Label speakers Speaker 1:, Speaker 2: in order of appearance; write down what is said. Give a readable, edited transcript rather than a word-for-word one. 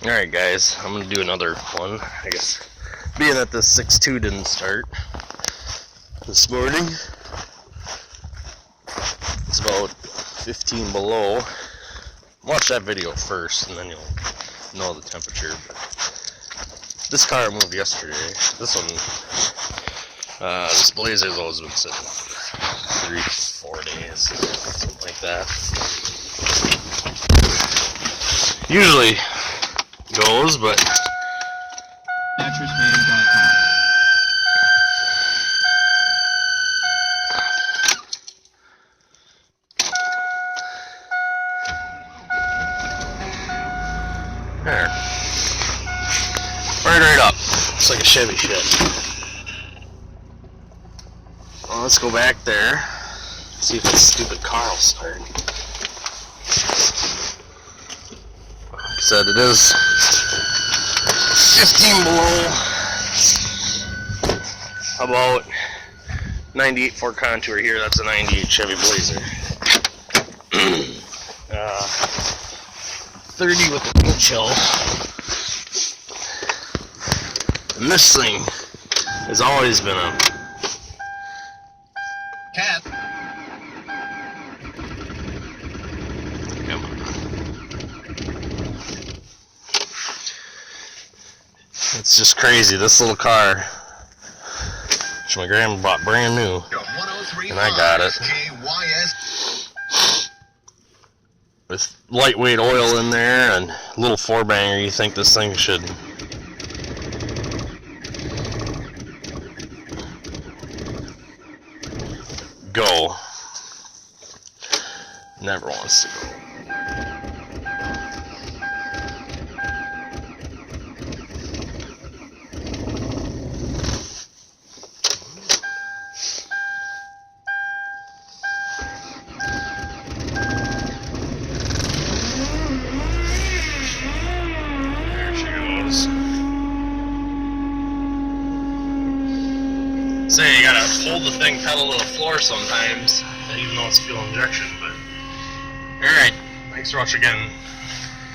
Speaker 1: Alright guys, I'm going to do another one. I guess being that the 6.2 didn't start this morning. It's about 15 below. Watch that video first and then you'll know the temperature. But this car moved yesterday. This one, this Blazer's always been sitting for 3-4 days, something like that. Usually goes, but there. Right up. Looks like a Chevy shed. Well, let's go back there. See if this stupid car will start. Like I said, it is 15 below. How about 98 Ford Contour here? That's a 98 Chevy Blazer. 30 with the windchill. And this thing has always been a cat. Come on. It's just crazy. This little car, which my grandma bought brand new, and I got it with lightweight oil in there and a little 4-banger. You think this thing should go. Never wants to go. Say you gotta hold the thing pedal to the floor sometimes, even though it's fuel injection, but alright, thanks for watching again.